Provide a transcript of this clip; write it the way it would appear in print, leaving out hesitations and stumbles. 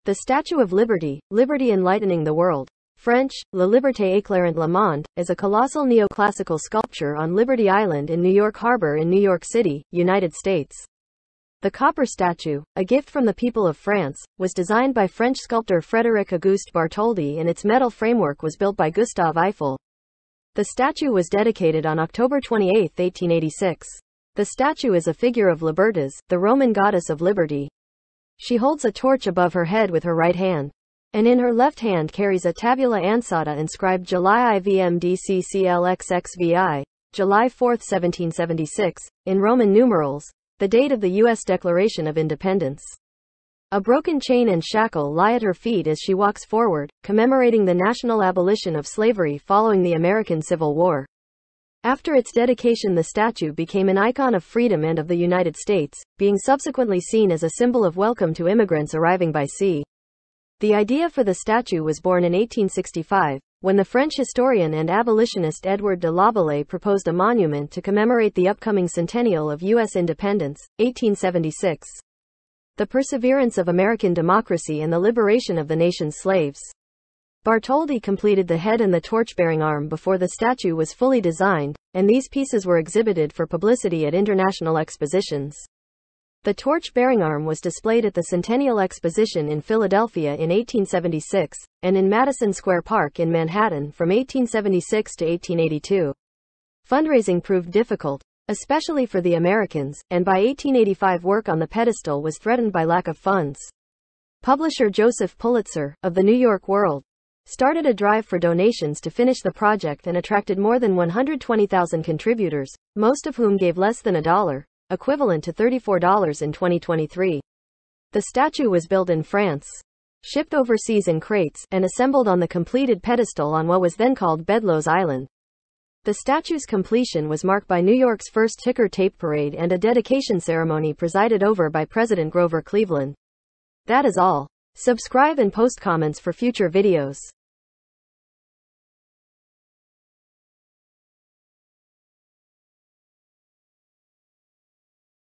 The Statue of Liberty, Liberty Enlightening the World. French, La Liberté éclairant le monde, is a colossal neoclassical sculpture on Liberty Island in New York Harbor in New York City, United States. The copper statue, a gift from the people of France, was designed by French sculptor Frédéric Auguste Bartholdi, and its metal framework was built by Gustave Eiffel. The statue was dedicated on October 28, 1886. The statue is a figure of Libertas, the Roman goddess of liberty. She holds a torch above her head with her right hand, and in her left hand carries a tabula ansata inscribed July IVMDCCLXXVI, July 4, 1776, in Roman numerals, the date of the U.S. Declaration of Independence. A broken chain and shackle lie at her feet as she walks forward, commemorating the national abolition of slavery following the American Civil War. After its dedication, the statue became an icon of freedom and of the United States, being subsequently seen as a symbol of welcome to immigrants arriving by sea. The idea for the statue was born in 1865, when the French historian and abolitionist Edward de Lavallee proposed a monument to commemorate the upcoming centennial of U.S. independence, 1876. The perseverance of American democracy and the liberation of the nation's slaves. Bartholdi completed the head and the torch-bearing arm before the statue was fully designed, and these pieces were exhibited for publicity at international expositions. The torch-bearing arm was displayed at the Centennial Exposition in Philadelphia in 1876, and in Madison Square Park in Manhattan from 1876 to 1882. Fundraising proved difficult, especially for the Americans, and by 1885 work on the pedestal was threatened by lack of funds. Publisher Joseph Pulitzer, of the New York World, started a drive for donations to finish the project and attracted more than 120,000 contributors, most of whom gave less than $1, equivalent to $34 in 2023. The statue was built in France, shipped overseas in crates, and assembled on the completed pedestal on what was then called Bedloes Island. The statue's completion was marked by New York's first ticker tape parade and a dedication ceremony presided over by President Grover Cleveland. That is all. Subscribe and post comments for future videos.